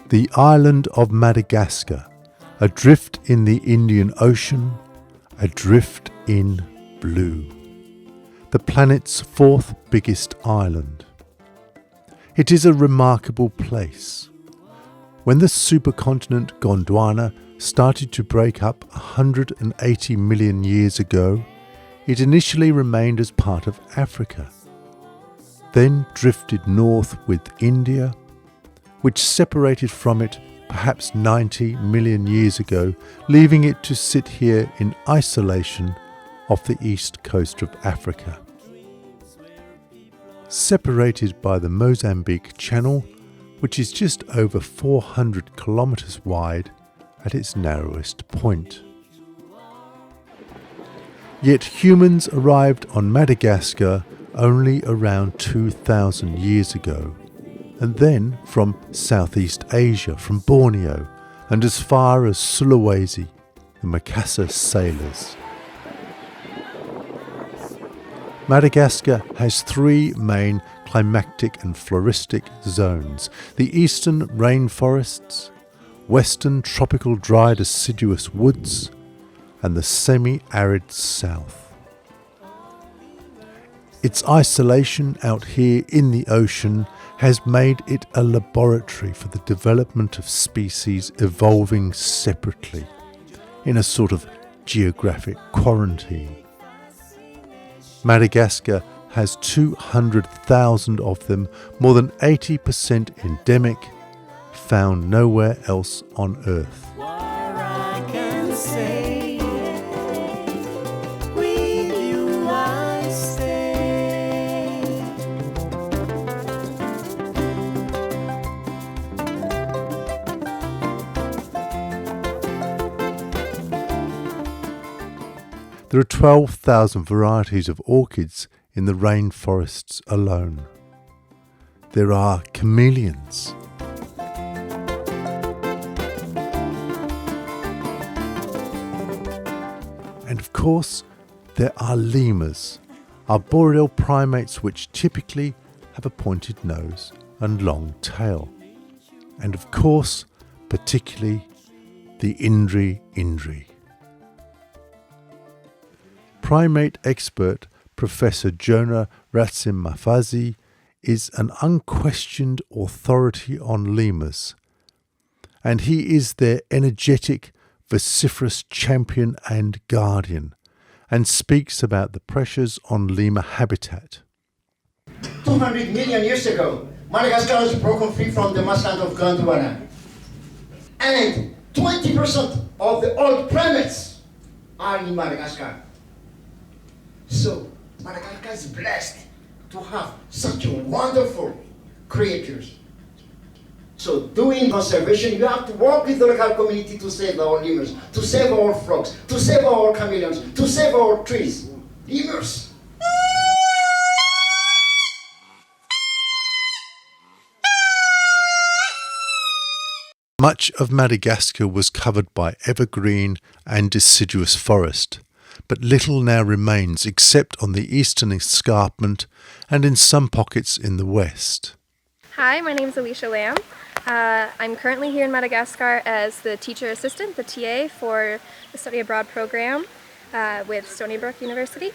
The island of Madagascar, adrift in the Indian Ocean, adrift in blue. The planet's fourth biggest island. It is a remarkable place. When the supercontinent Gondwana started to break up 180 million years ago, it initially remained as part of Africa, then drifted north with India, which separated from it perhaps 90 million years ago, leaving it to sit here in isolation off the east coast of Africa. Separated by the Mozambique Channel, which is just over 400 kilometres wide at its narrowest point. Yet humans arrived on Madagascar only around 2,000 years ago, and then from Southeast Asia, from Borneo, and as far as Sulawesi, the Makassar sailors. Madagascar has three main climatic and floristic zones: the eastern rainforests, western tropical dry deciduous woods, and the semi-arid south. Its isolation out here in the ocean has made it a laboratory for the development of species evolving separately, in a sort of geographic quarantine. Madagascar has 200,000 of them, more than 80% endemic, found nowhere else on Earth. There are 12,000 varieties of orchids in the rainforests alone. There are chameleons. And of course, there are lemurs, arboreal primates which typically have a pointed nose and long tail. And of course, particularly the Andri. Primate expert Pr.Jonah Ratsimbazafy is an unquestioned authority on lemurs, and he is their energetic, vociferous champion and guardian, and speaks about the pressures on lemur habitat. 200 million years ago, Madagascar was broken free from the mastland of Gondwana, and 20% of the old primates are in Madagascar. So, Madagascar is blessed to have such wonderful creatures. So, doing conservation, you have to work with the local community to save our lemurs, to save our frogs, to save our chameleons, to save our trees. Lemurs! Much of Madagascar was covered by evergreen and deciduous forest, but little now remains except on the eastern escarpment and in some pockets in the west. Hi, my name is Alicia Lamb. I'm currently here in Madagascar as the teacher assistant, the TA, for the study abroad program with Stony Brook University.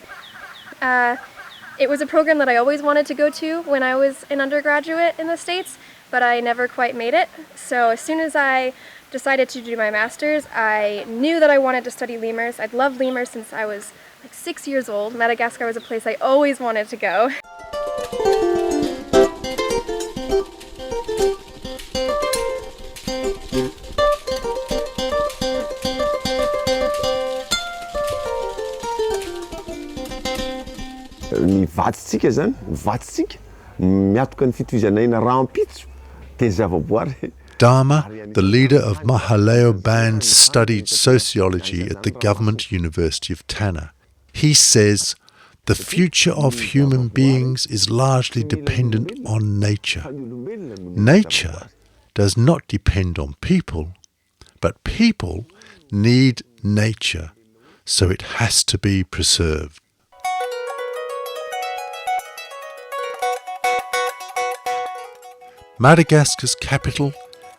It was a program that I always wanted to go to when I was an undergraduate in the States, but I never quite made it. So as soon as I decided to do my master's, I knew that I wanted to study lemurs. I'd loved lemurs since I was like 6 years old. Madagascar was a place I always wanted to go. Ny vatsitsika zany, vatsitsika miatoka ny fitoizanaina rahampitso dia zavaboary. Dharma, the leader of Mahaleo Band, studied sociology at the Government University of Tana. He says, the future of human beings is largely dependent on nature. Nature does not depend on people, but people need nature, so it has to be preserved. Madagascar's capital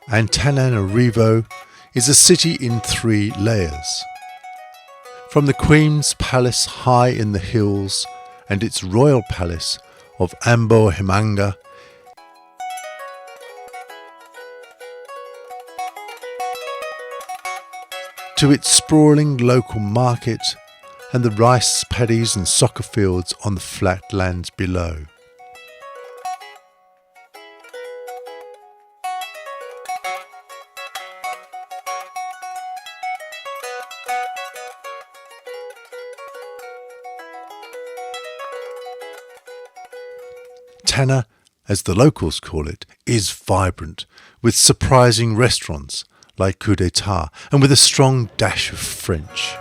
Antananarivo is a city in 3 layers. From the Queen's Palace high in the hills and its royal palace of Ambohimanga, to its sprawling local market and the rice paddies and soccer fields on the flat lands below. Tana, as the locals call it, is vibrant, with surprising restaurants like Coup d'etat and with a strong dash of French.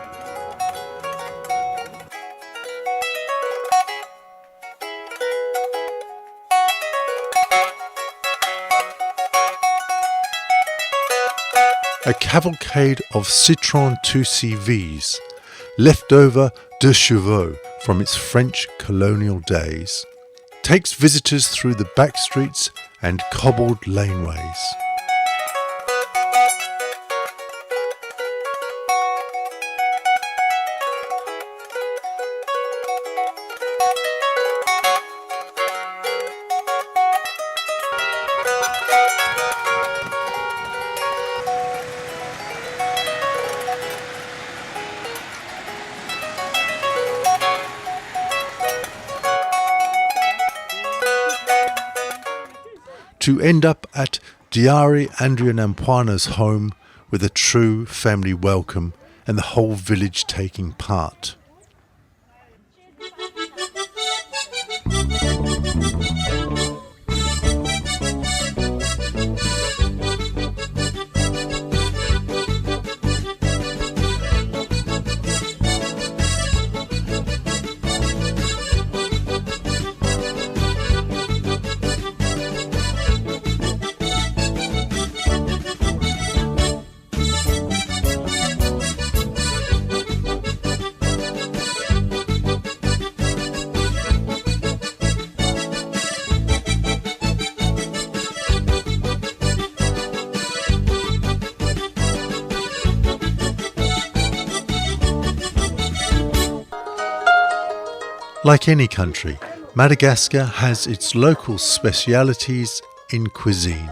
A cavalcade of Citroën 2CVs, leftover de chevaux from its French colonial days, takes visitors through the back streets and cobbled laneways. To end up at Diari Andrianampoina's home with a true family welcome and the whole village taking part. Like any country, Madagascar has its local specialities in cuisine.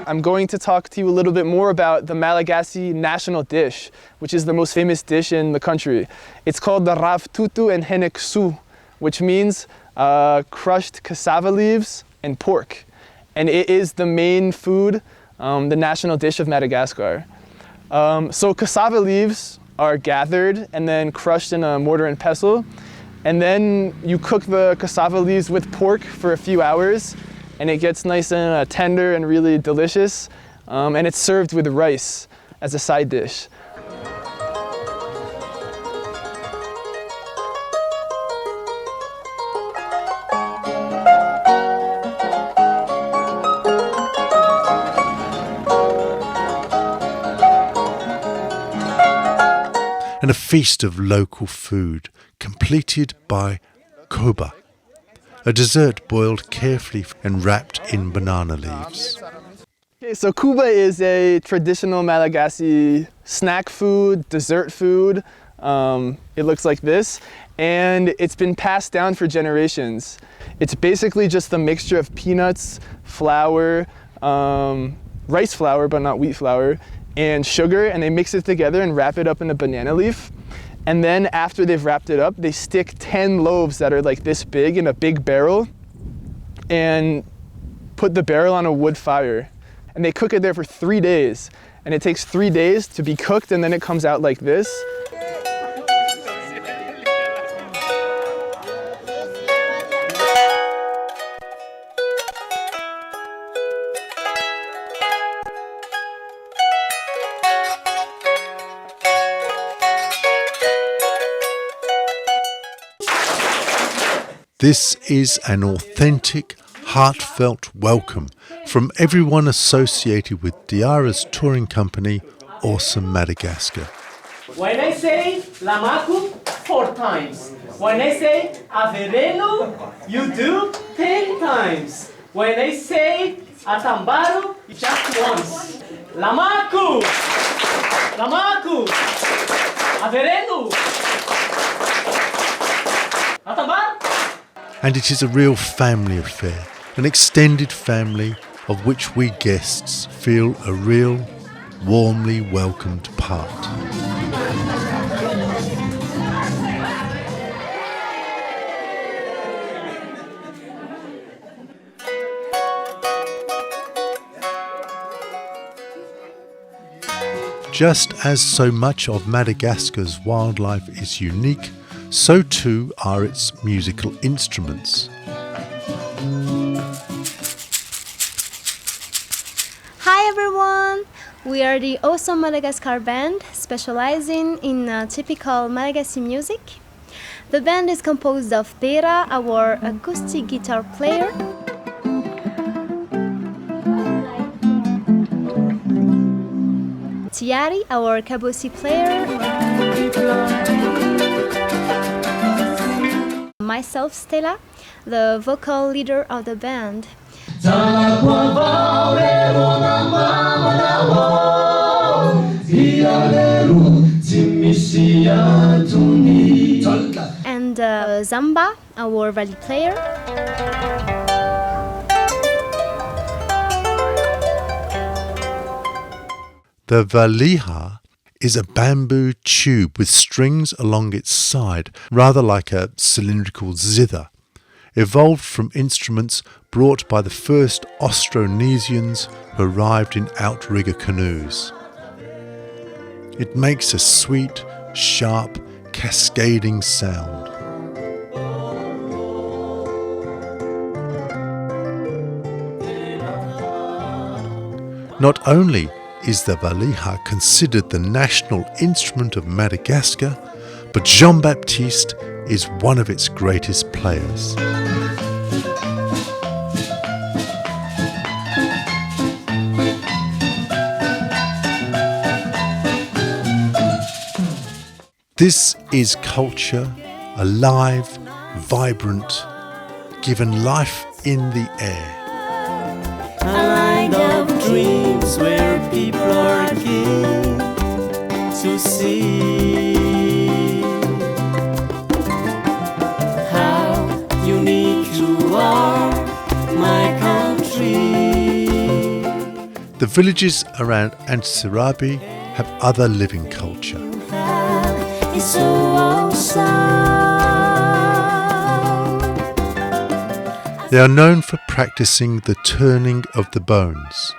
I'm going to talk to you a little bit more about the Malagasy national dish, which is the most famous dish in the country. It's called the ravtutu and heneksu, which means crushed cassava leaves and pork. And it is the main food, the national dish of Madagascar. So cassava leaves are gathered and then crushed in a mortar and pestle. And then you cook the cassava leaves with pork for a few hours and it gets nice and tender and really delicious. And it's served with rice as a side dish. And a feast of local food, completed by koba, a dessert boiled carefully and wrapped in banana leaves. Okay, so kuba is a traditional Malagasy snack food, dessert food. It looks like this, and it's been passed down for generations. It's basically just a mixture of peanuts, flour, rice flour, but not wheat flour, and sugar, and they mix it together and wrap it up in a banana leaf. And then after they've wrapped it up, they stick 10 loaves that are like this big in a big barrel and put the barrel on a wood fire. And they cook it there for 3 days. And it takes 3 days to be cooked, and then it comes out like this. This is an authentic, heartfelt welcome from everyone associated with Diara's touring company, Awesome Madagascar. When I say Lamaku, 4 times. When I say Avereno, you do 10 times. When I say Atambaru, just once. Lamaku! Lamaku! Avereno! Atambar! And it is a real family affair, an extended family of which we guests feel a real, warmly welcomed part. Just as so much of Madagascar's wildlife is unique, so too are its musical instruments. Hi everyone! We are the awesome Madagascar band specializing in typical Malagasy music. The band is composed of Pera, our acoustic guitar player, Tiari, our caboose player, myself, Stella, the vocal leader of the band. And Zamba, our valley player. The valiha is a bamboo tube with strings along its side, rather like a cylindrical zither, evolved from instruments brought by the first Austronesians who arrived in outrigger canoes. It makes a sweet, sharp, cascading sound. Not only is the valiha considered the national instrument of Madagascar, but Jean-Baptiste is one of its greatest players. This is culture, alive, vibrant, given life in the air. A land of dreams where people are keen to see how unique you are, my country. The villages around Andrianampoina have other living culture. It's so awesome. They are known for practicing the turning of the bones.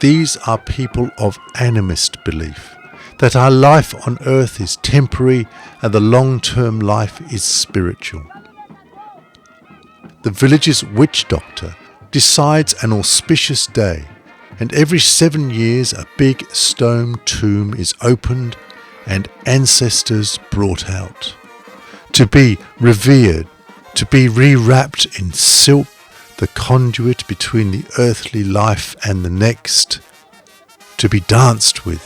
These are people of animist belief, that our life on earth is temporary and the long-term life is spiritual. The village's witch doctor decides an auspicious day, and every 7 years a big stone tomb is opened and ancestors brought out, to be revered, to be rewrapped in silk, the conduit between the earthly life and the next, to be danced with.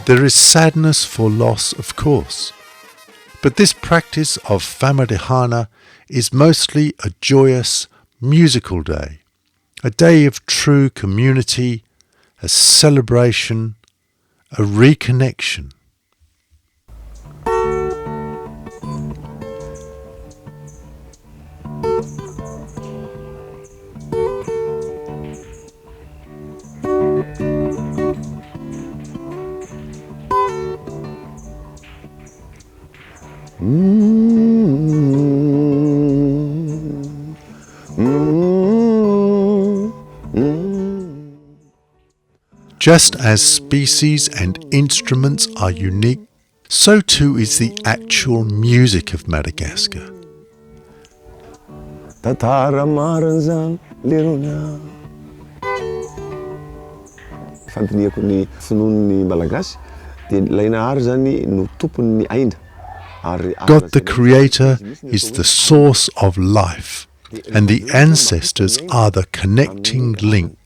There is sadness for loss, of course, but this practice of Famadihana is mostly a joyous, musical day, a day of true community, a celebration, a reconnection. Just as species and instruments are unique, so too is the actual music of Madagascar. Fandiniako ny finoan'ny malagasy God the Creator is the source of life, and the ancestors are the connecting link,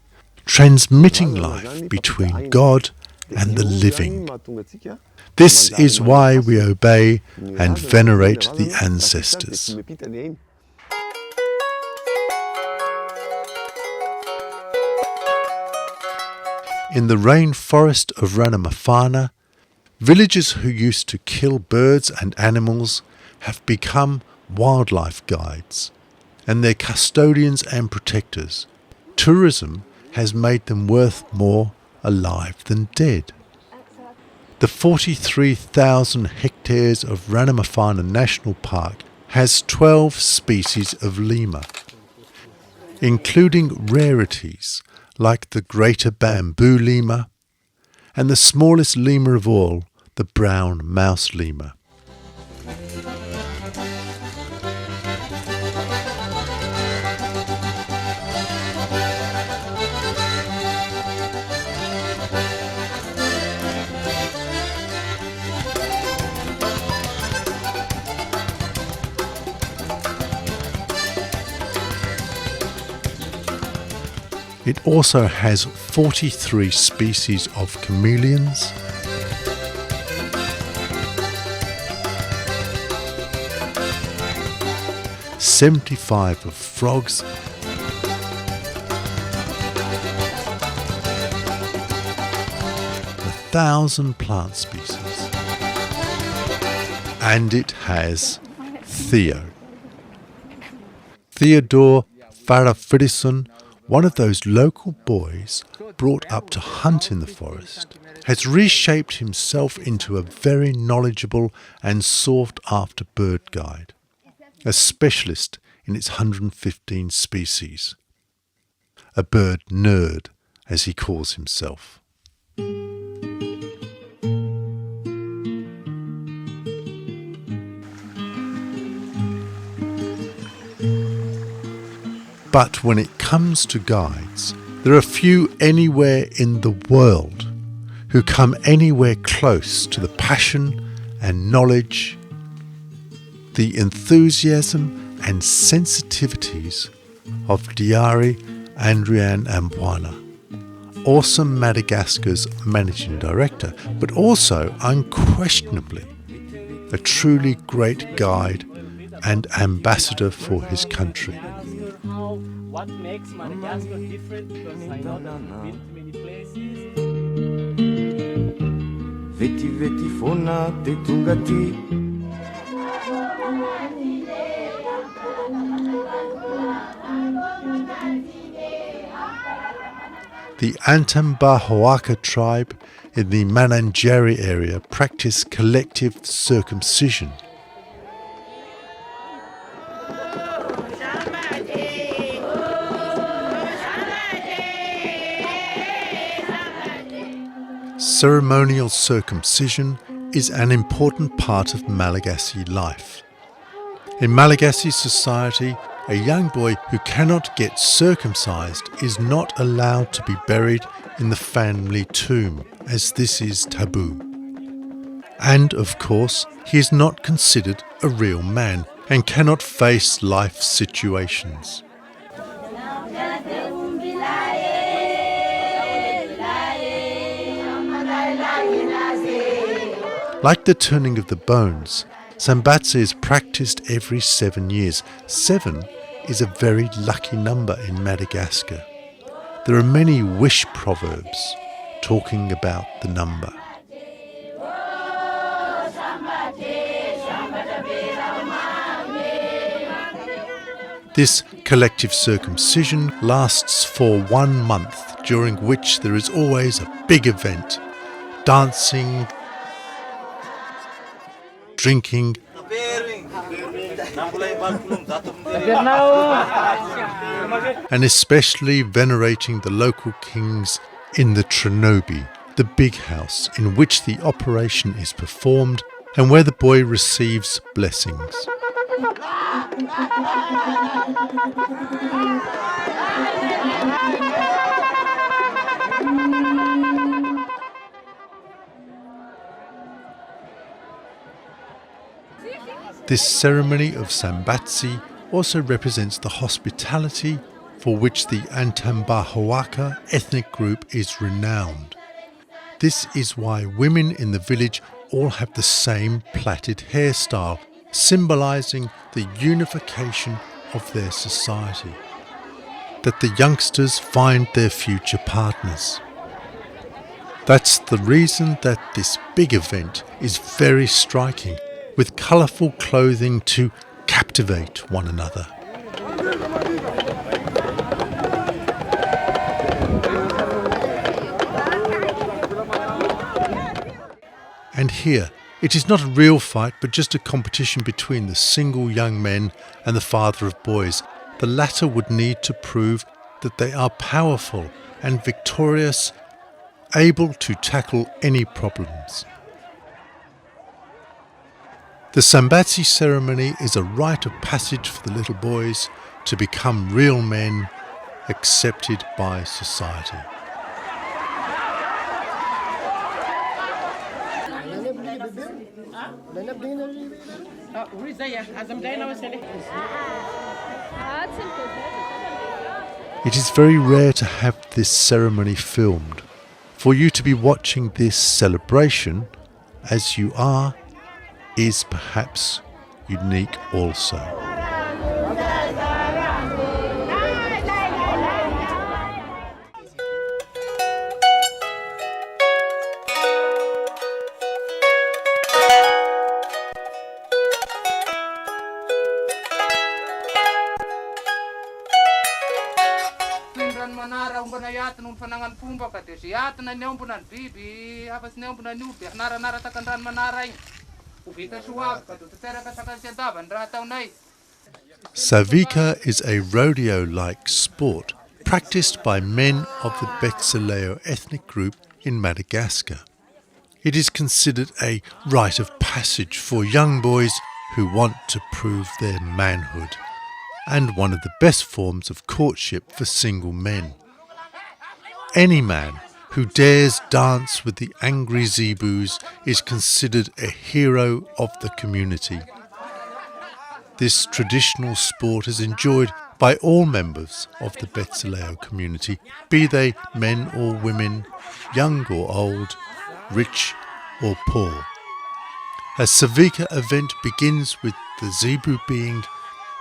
transmitting life between God and the living. This is why we obey and venerate the ancestors. In the rainforest of Ranamafana, villagers who used to kill birds and animals have become wildlife guides and their custodians and protectors. Tourism has made them worth more alive than dead. The 43,000 hectares of Ranamafana National Park has 12 species of lemur, including rarities like the greater bamboo lemur and the smallest lemur of all, the brown mouse lemur. It also has 43 species of chameleons, 75 of frogs, 1,000 plant species, and it has Theo. Theodore Farafridison, one of those local boys brought up to hunt in the forest, has reshaped himself into a very knowledgeable and sought-after bird guide, a specialist in its 115 species. A bird nerd, as he calls himself. But when it comes to guides, there are few anywhere in the world who come anywhere close to the passion and knowledge, the enthusiasm and sensitivities of Diari Andrianampoina, Awesome Madagascar's managing director, but also unquestionably a truly great guide and ambassador for his country. What makes Madagascar different, because I know that we've been to many places. Veti fona te tungati. The Antambahoaka tribe in the Mananjeri area practice collective circumcision. Ceremonial circumcision is an important part of Malagasy life. In Malagasy society, a young boy who cannot get circumcised is not allowed to be buried in the family tomb, as this is taboo. And, of course, he is not considered a real man and cannot face life situations. Like the turning of the bones, Sambatse is practiced every 7 years. 7 is a very lucky number in Madagascar. There are many wish proverbs talking about the number. This collective circumcision lasts for 1 month, during which there is always a big event, dancing, drinking, and especially venerating the local kings in the Trinobi, the big house in which the operation is performed and where the boy receives blessings. This ceremony of Sambatsi also represents the hospitality for which the Antambahoaka ethnic group is renowned. This is why women in the village all have the same plaited hairstyle, symbolising the unification of their society, that the youngsters find their future partners. That's the reason that this big event is very striking, with colourful clothing to captivate one another. And here, it is not a real fight, but just a competition between the single young men and the father of boys. The latter would need to prove that they are powerful and victorious, able to tackle any problems. The Sambatsi ceremony is a rite of passage for the little boys to become real men, accepted by society. It is very rare to have this ceremony filmed. For you to be watching this celebration, as you are, is perhaps unique also. Savika is a rodeo-like sport practiced by men of the Betsileo ethnic group in Madagascar. It is considered a rite of passage for young boys who want to prove their manhood, and one of the best forms of courtship for single men. Any man who dares dance with the angry zebus is considered a hero of the community. This traditional sport is enjoyed by all members of the Betsileo community, be they men or women, young or old, rich or poor. A Savika event begins with the zebu being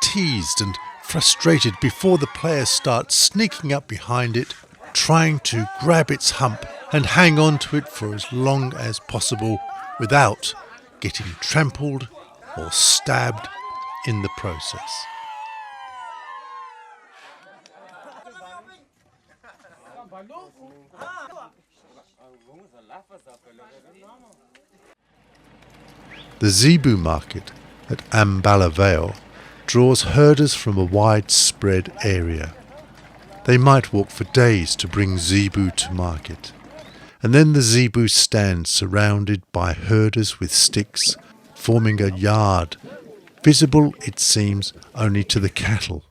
teased and frustrated before the players start sneaking up behind it, trying to grab its hump and hang on to it for as long as possible without getting trampled or stabbed in the process. The zebu market at Ambalavale draws herders from a widespread area. They might walk for days to bring zebu to market, and then the zebu stand surrounded by herders with sticks, forming a yard, visible, it seems, only to the cattle.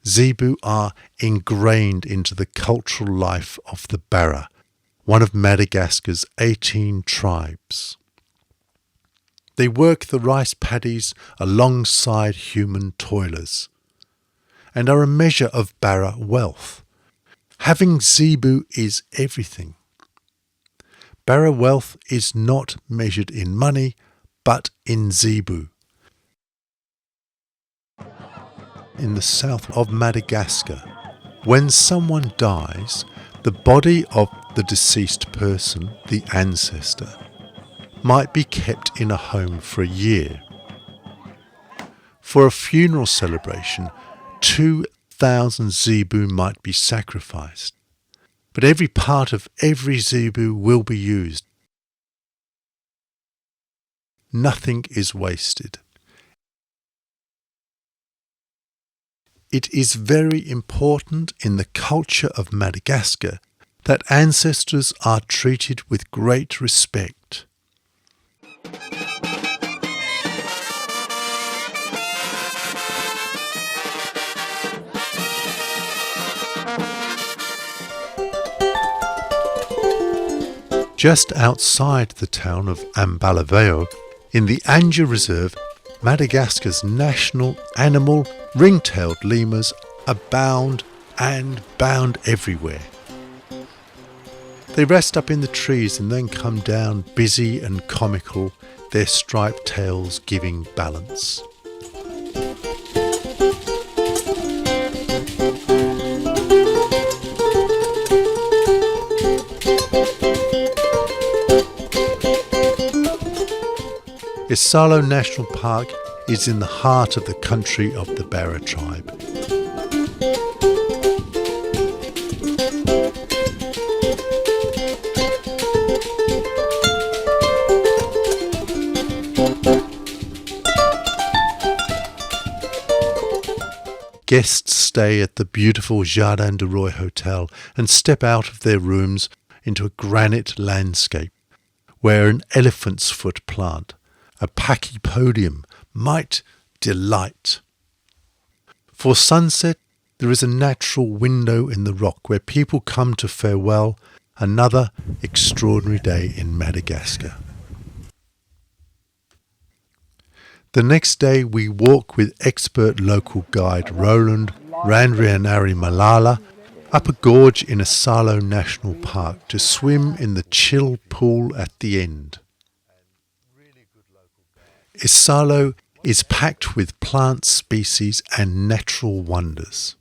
Zebu are ingrained into the cultural life of the Bara, one of Madagascar's 18 tribes. They work the rice paddies alongside human toilers, and are a measure of Bara wealth. Having zebu is everything. Bara wealth is not measured in money, but in zebu. In the south of Madagascar, when someone dies, the body of the deceased person, the ancestor, might be kept in a home for a year. For a funeral celebration, 2,000 zebu might be sacrificed, but every part of every zebu will be used. Nothing is wasted. It is very important in the culture of Madagascar that ancestors are treated with great respect. Just outside the town of Ambalaveo In the Andria Reserve, Madagascar's national animal, ring-tailed lemurs abound and bound everywhere. They rest up in the trees and then come down busy and comical, their striped tails giving balance. Isalo National Park is in the heart of the country of the Bara tribe. Guests stay at the beautiful Jardin de Roy Hotel and step out of their rooms into a granite landscape where an elephant's foot plant, a pachypodium, might delight. For sunset, there is a natural window in the rock where people come to farewell another extraordinary day in Madagascar. The next day we walk with expert local guide Roland Randrianampoina up a gorge in Isalo National Park to swim in the chill pool at the end. Isalo is packed with plant species and natural wonders.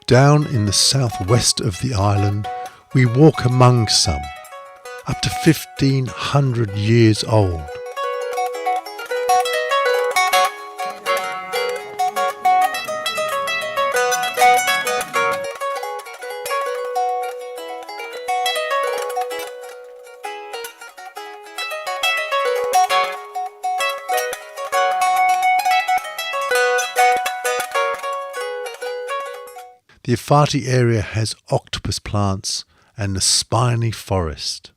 Down in the southwest of the island, we walk among some, up to 1,500 years old. The Ifati area has octopus plants and a spiny forest.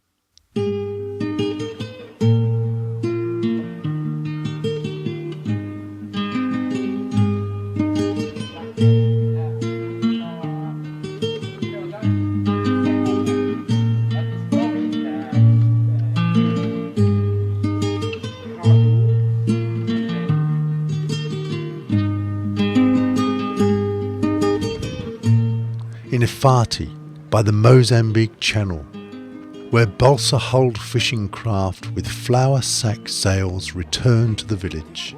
In Ifati, by the Mozambique Channel, where balsa-hulled fishing craft with flour sack sails return to the village.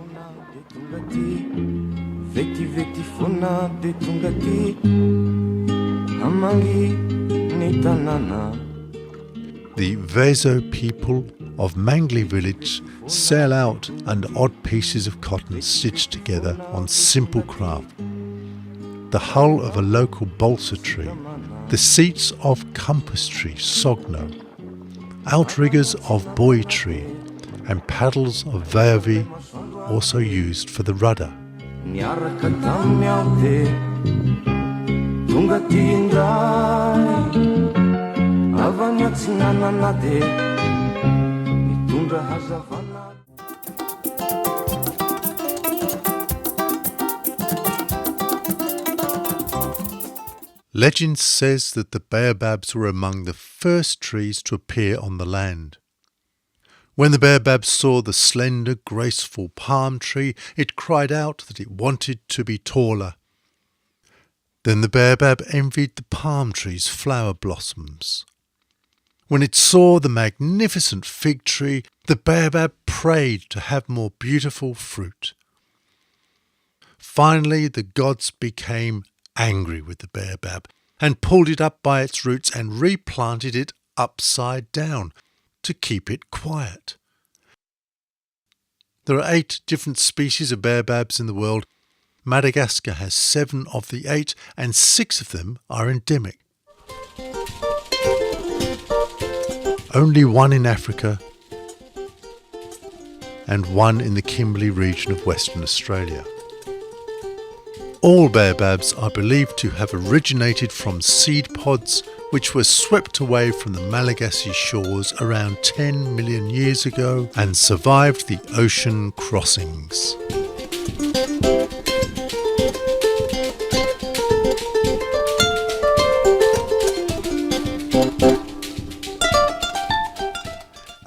The Vezo people of Mangli village sail out under odd pieces of cotton stitched together on simple craft. The hull of a local balsa tree, the seats of compass tree, sogno, outriggers of boy tree, and paddles of veavi, also used for the rudder. Legend says that the baobabs were among the first trees to appear on the land. When the baobab saw the slender, graceful palm tree, it cried out that it wanted to be taller. Then the baobab envied the palm tree's flower blossoms. When it saw the magnificent fig tree, the baobab prayed to have more beautiful fruit. Finally, the gods became angry with the baobab and pulled it up by its roots and replanted it upside down to keep it quiet. There are 8 different species of baobabs in the world. Madagascar has 7 of the 8 and 6 of them are endemic. Only 1 in Africa and 1 in the Kimberley region of Western Australia. All baobabs are believed to have originated from seed pods which were swept away from the Malagasy shores around 10 million years ago and survived the ocean crossings.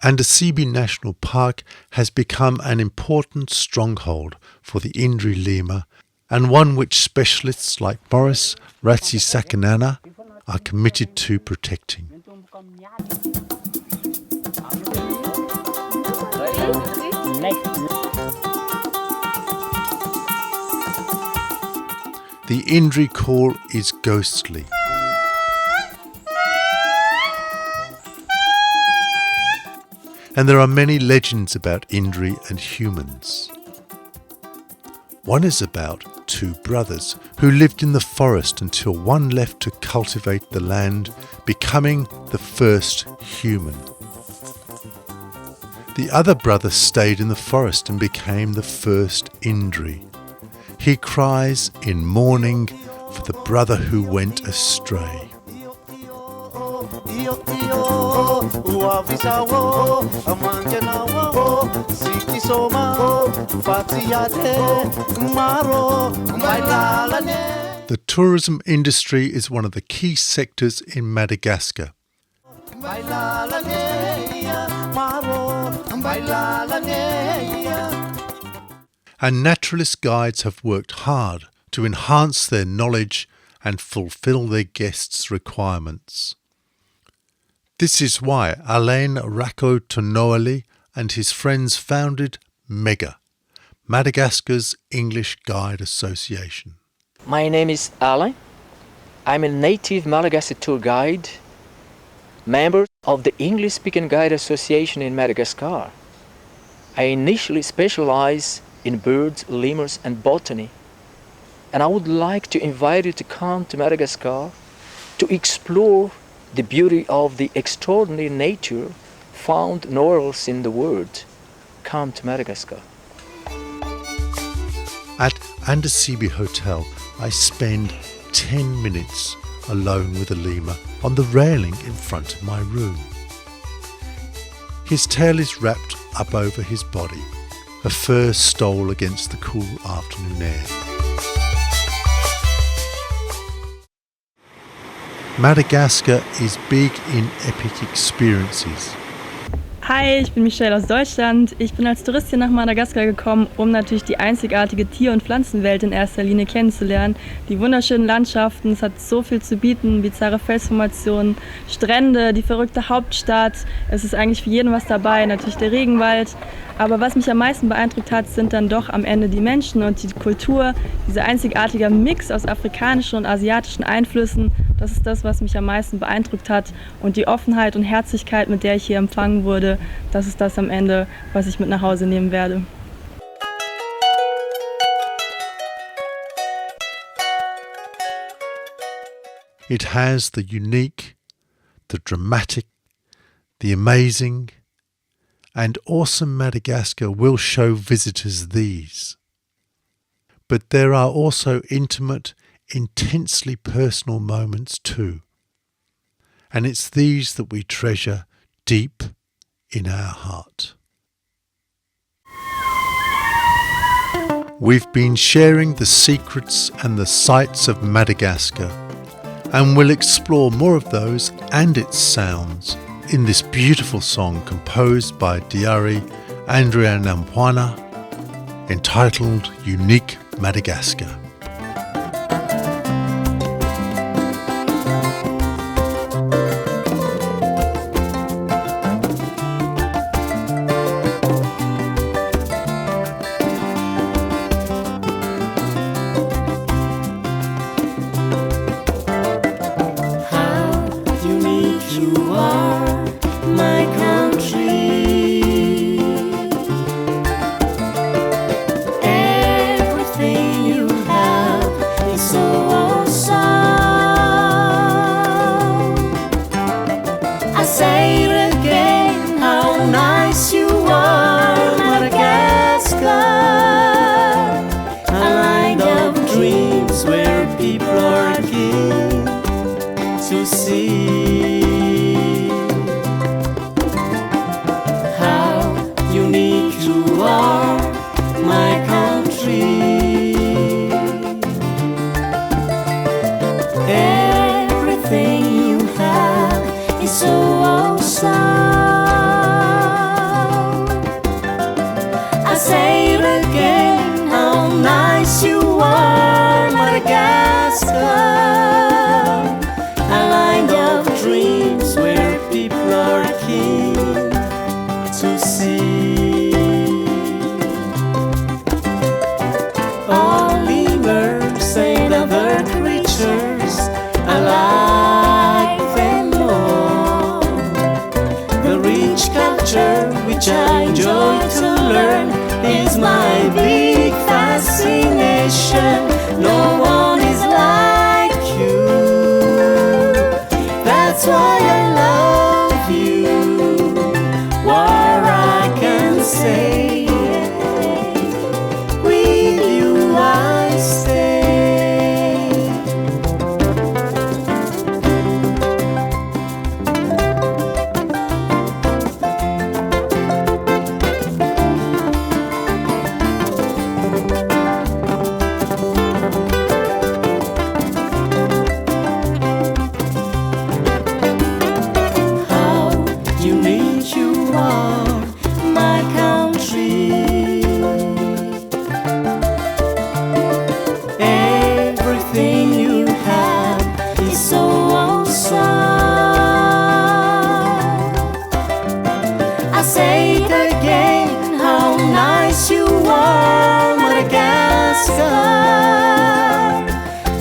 Andria National Park has become an important stronghold for the Indri lemur and one which specialists like Boris Ratsimbazafy are committed to protecting. The Indri call is ghostly. And there are many legends about Indri and humans. One is about two brothers who lived in the forest until one left to cultivate the land, becoming the first human. The other brother stayed in the forest and became the first Indri. He cries in mourning for the brother who went astray. The tourism industry is one of the key sectors in Madagascar. And naturalist guides have worked hard to enhance their knowledge and fulfill their guests' requirements. This is why Alain Rakotonoali and his friends founded MEGA, Madagascar's English Guide Association. My name is Alain. I'm a native Malagasy tour guide, member of the English-speaking Guide Association in Madagascar. I initially specialize in birds, lemurs and botany, and I would like to invite you to come to Madagascar to explore the beauty of the extraordinary nature found nowhere else in the world. Come to Madagascar. At Andria Hotel, I spend 10 minutes alone with a lemur on the railing in front of my room. His tail is wrapped up over his body, a fur stole against the cool afternoon air. Madagascar is big in epic experiences. Hi, ich bin Michelle aus Deutschland. Ich bin als Touristin nach Madagaskar gekommen, um natürlich die einzigartige Tier- und Pflanzenwelt in erster Linie kennenzulernen. Die wunderschönen Landschaften, es hat so viel zu bieten, bizarre Felsformationen, Strände, die verrückte Hauptstadt. Es ist eigentlich für jeden was dabei, natürlich der Regenwald. Aber was mich am meisten beeindruckt hat, sind dann doch am Ende die Menschen und die Kultur, dieser einzigartige Mix aus afrikanischen und asiatischen Einflüssen. Das ist das, was mich am meisten beeindruckt hat. Und die Offenheit und Herzlichkeit, mit der ich hier empfangen wurde, das ist das am Ende, was ich mit nach Hause nehmen werde. It has the unique, the dramatic, the amazing, and awesome Madagascar will show visitors these. But there are also intimate, intensely personal moments too. And it's these that we treasure deep in our heart. We've been sharing the secrets and the sights of Madagascar, and we'll explore more of those and its sounds in this beautiful song composed by Diari Andrianampoina entitled Unique Madagascar. Everything you have. say it again, how nice you are, Madagascar. A land of dreams where people are keen to see. All lemurs and other creatures, I like them more. The rich culture which I enjoy to learn is my big fascination. No one is like you. That's why I love you. What I can say, with you I stay.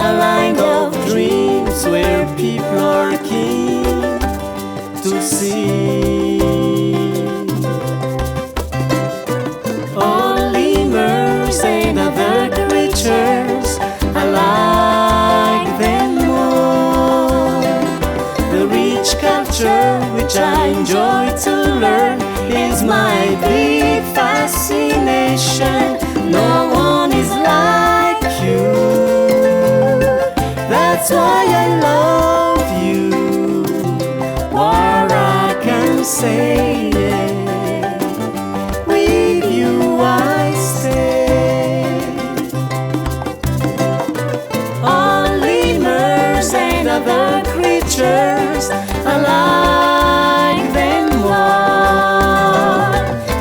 A line of dreams where people are keen to see. All lemurs and other creatures, I like them more. The rich culture which I enjoy to learn is my big fascination. No one is like you. That's why I love you. What I can say, with you I stay. All lemurs and other creatures, I like them more.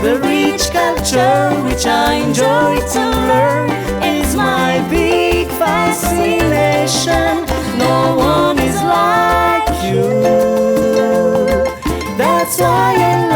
The rich culture which I enjoy to learn is my big fascination. No one is like you. That's why I